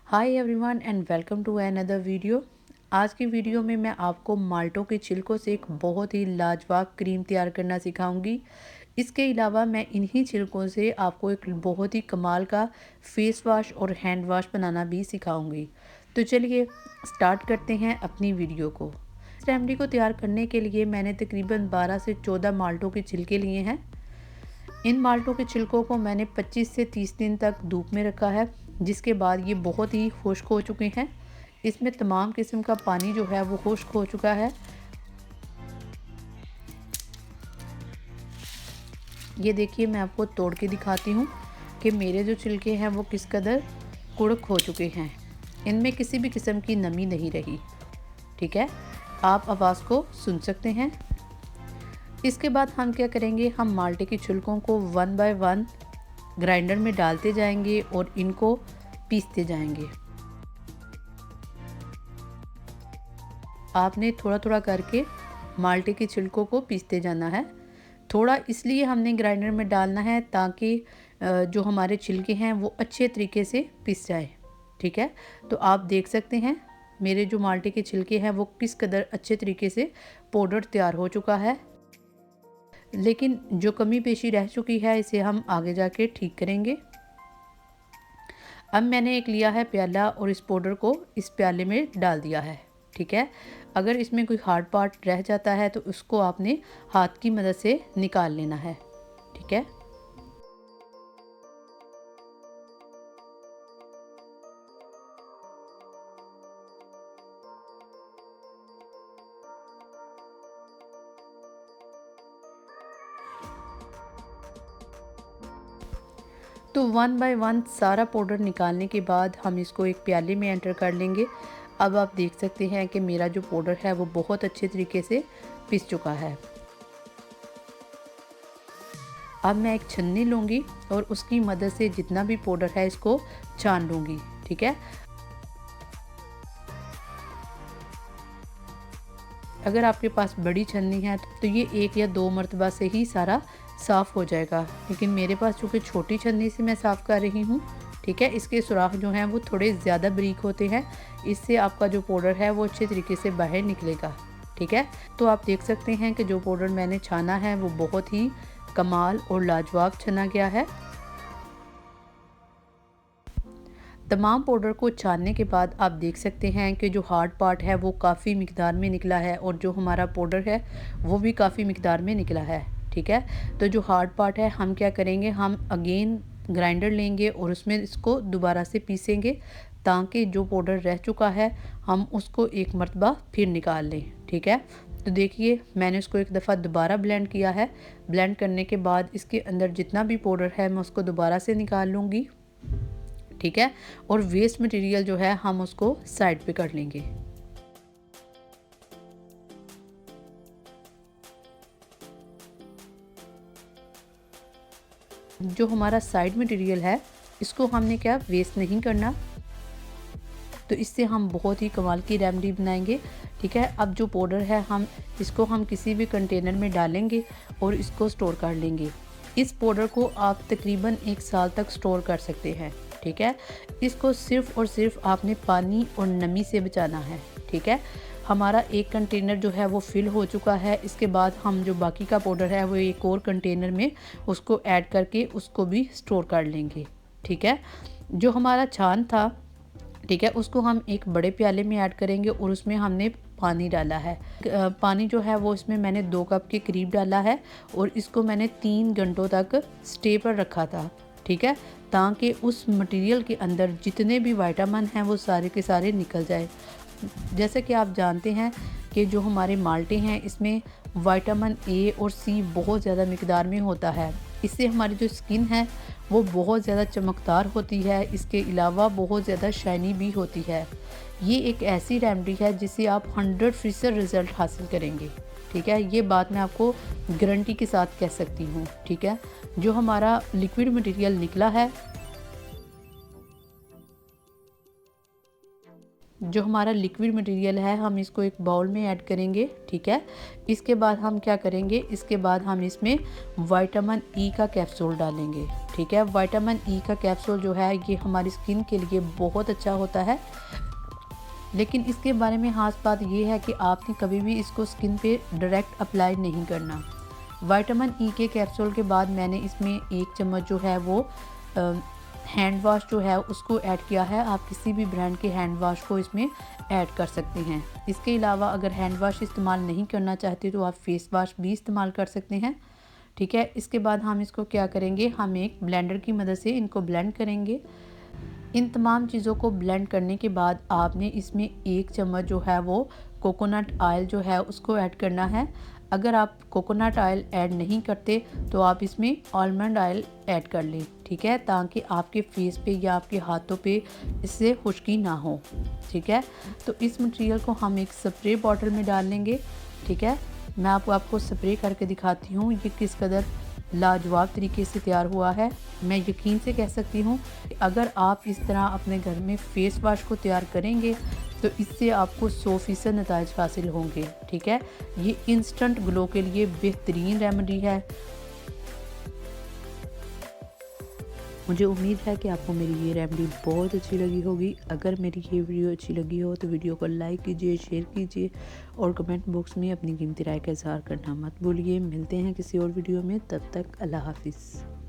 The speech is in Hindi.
Hi everyone and welcome to another video. आज की वीडियो में मैं आपको माल्टों के छिलकों से एक बहुत ही लाजवाब क्रीम तैयार करना सिखाऊंगी। इसके अलावा मैं इन्हीं छिलकों से आपको एक बहुत ही कमाल का फेस वॉश और हैंड वॉश बनाना भी सिखाऊंगी। तो चलिए स्टार्ट करते हैं अपनी वीडियो को। इस रेमेडी को तैयार करने के लिए मैंने तकरीबन 12 से 14 माल्टों के छिलके लिए हैं। इन माल्टों के छिलकों को मैंने 25 से 30 दिन तक धूप में रखा है, जिसके बाद ये बहुत ही खुश्क हो चुके हैं। इसमें तमाम किस्म का पानी जो है वो खुश्क हो चुका है। ये देखिए, मैं आपको तोड़ के दिखाती हूँ कि मेरे जो छिलके हैं वो किस कदर कुड़क हो चुके हैं। इनमें किसी भी किस्म की नमी नहीं रही। ठीक है, आप आवाज़ को सुन सकते हैं। इसके बाद हम क्या करेंगे, हम माल्टे की छिलकों को 1 बाय 1 ग्राइंडर में डालते जाएंगे और इनको पीसते जाएंगे। आपने थोड़ा थोड़ा करके माल्टे की छिलकों को पीसते जाना है। थोड़ा इसलिए हमने ग्राइंडर में डालना है ताकि जो हमारे छिलके हैं वो अच्छे तरीके से पिस जाए। ठीक है, तो आप देख सकते हैं मेरे जो माल्टे के छिलके हैं वो किस कदर अच्छे तरीके से पाउडर तैयार हो चुका है। लेकिन जो कमी पेशी रह चुकी है इसे हम आगे जाके ठीक करेंगे। अब मैंने एक लिया है प्याला और इस पाउडर को इस प्याले में डाल दिया है। ठीक है, अगर इसमें कोई हार्ड पार्ट रह जाता है तो उसको आपने हाथ की मदद से निकाल लेना है। ठीक है, तो 1 बाय 1 सारा पाउडर निकालने के बाद हम इसको एक प्याले में एंटर कर लेंगे। अब आप देख सकते हैं कि मेरा जो पाउडर है वो बहुत अच्छे तरीके से पिस चुका है। अब मैं एक छन्नी लूँगी और उसकी मदद से जितना भी पाउडर है इसको छान लूँगी। ठीक है, अगर आपके पास बड़ी छन्नी है तो ये 1 या 2 मरतबा से ही सारा साफ़ हो जाएगा, लेकिन मेरे पास चूँकि छोटी छन्नी से मैं साफ़ कर रही हूँ। ठीक है, इसके सुराख जो हैं वो थोड़े ज़्यादा बारीक होते हैं, इससे आपका जो पाउडर है वो अच्छे तरीके से बाहर निकलेगा। ठीक है, तो आप देख सकते हैं कि जो पाउडर मैंने छाना है वो बहुत ही कमाल और लाजवाब छना गया है। तमाम पाउडर को छानने के बाद आप देख सकते हैं कि जो हार्ड पार्ट है वो काफ़ी मिकदार में निकला है और जो हमारा पाउडर है वो भी काफ़ी मिकदार में निकला है। ठीक है, तो जो हार्ड पार्ट है हम क्या करेंगे, हम अगेन ग्राइंडर लेंगे और उसमें इसको दोबारा से पीसेंगे ताकि जो पाउडर रह चुका है हम उसको एक मरतबा फिर निकाल लें। ठीक है, तो देखिए मैंने इसको एक दफ़ा दोबारा ब्लेंड किया है। ब्लेंड करने के बाद इसके अंदर जितना भी पाउडर है मैं उसको दोबारा से निकाल लूँगी। ठीक है, और वेस्ट मटेरियल जो है हम उसको साइड पे कर लेंगे। जो हमारा साइड मटेरियल है इसको हमने क्या वेस्ट नहीं करना, तो इससे हम बहुत ही कमाल की रेमेडी बनाएंगे। ठीक है, अब जो पाउडर है हम किसी भी कंटेनर में डालेंगे और इसको स्टोर कर लेंगे। इस पाउडर को आप तकरीबन 1 साल तक स्टोर कर सकते हैं। ठीक है, इसको सिर्फ़ और सिर्फ आपने पानी और नमी से बचाना है। ठीक है, हमारा एक कंटेनर जो है वो फिल हो चुका है। इसके बाद हम जो बाकी का पाउडर है वो एक और कंटेनर में उसको ऐड करके उसको भी स्टोर कर लेंगे। ठीक है, जो हमारा छान था, ठीक है, उसको हम एक बड़े प्याले में ऐड करेंगे और उसमें हमने पानी डाला है। पानी जो है वो इसमें मैंने 2 कप के करीब डाला है और इसको मैंने 3 घंटों तक स्टे पर रखा था। ठीक है, ताकि उस मटेरियल के अंदर जितने भी विटामिन हैं वो सारे के सारे निकल जाए। जैसे कि आप जानते हैं कि जो हमारे माल्टे हैं इसमें विटामिन ए और सी बहुत ज़्यादा मिकदार में होता है। इससे हमारी जो स्किन है वो बहुत ज़्यादा चमकदार होती है। इसके अलावा बहुत ज़्यादा शाइनी भी होती है। ये एक ऐसी रेमेडी है जिससे आप 100% रिज़ल्ट हासिल करेंगे। ठीक है, ये बात मैं आपको गारंटी के साथ कह सकती हूँ। ठीक है, जो हमारा लिक्विड मटेरियल निकला है, जो हमारा लिक्विड मटेरियल है हम इसको एक बाउल में ऐड करेंगे, ठीक है। इसके बाद हम क्या करेंगे, इसके बाद हम इसमें विटामिन ई का कैप्सूल डालेंगे, ठीक है। विटामिन ई का कैप्सूल जो है ये हमारी स्किन के लिए बहुत अच्छा होता है, लेकिन इसके बारे में खास बात ये है कि आपने कभी भी इसको स्किन पे डायरेक्ट अप्लाई नहीं करना। विटामिन ई के कैप्सूल के बाद मैंने इसमें 1 चम्मच जो है वो हैंड वाश जो है उसको ऐड किया है। आप किसी भी ब्रांड के हैंड वाश को इसमें ऐड कर सकते हैं। इसके अलावा अगर हैंड वाश इस्तेमाल नहीं करना चाहते तो आप फेस वाश भी इस्तेमाल कर सकते हैं, ठीक है। इसके बाद हम इसको क्या करेंगे, हम एक ब्लेंडर की मदद से इनको ब्लेंड करेंगे। इन तमाम चीज़ों को ब्लेंड करने के बाद आपने इसमें 1 चम्मच जो है वो कोकोनट ऑयल जो है उसको ऐड करना है। अगर आप कोकोनट ऑयल ऐड नहीं करते तो आप इसमें आलमंड ऑयल ऐड कर लें, ठीक है, ताकि आपके फेस पे या आपके हाथों पे इससे खुश्की ना हो, ठीक है। तो इस मटेरियल को हम एक स्प्रे बॉटल में डाल लेंगे, ठीक है। मैं आपको स्प्रे करके दिखाती हूँ ये किस कदर लाजवाब तरीके से तैयार हुआ है। मैं यकीन से कह सकती हूँ कि अगर आप इस तरह अपने घर में फेस वॉश को तैयार करेंगे तो इससे आपको 100% नताइज हासिल होंगे, ठीक है। ये इंस्टेंट ग्लो के लिए बेहतरीन रेमेडी है। मुझे उम्मीद है कि आपको मेरी ये रेमेडी बहुत अच्छी लगी होगी। अगर मेरी ये वीडियो अच्छी लगी हो तो वीडियो को लाइक कीजिए, शेयर कीजिए और कमेंट बॉक्स में अपनी कीमती राय का इज़हार करना मत भूलिए। मिलते हैं किसी और वीडियो में, तब तक अल्लाह हाफिज़।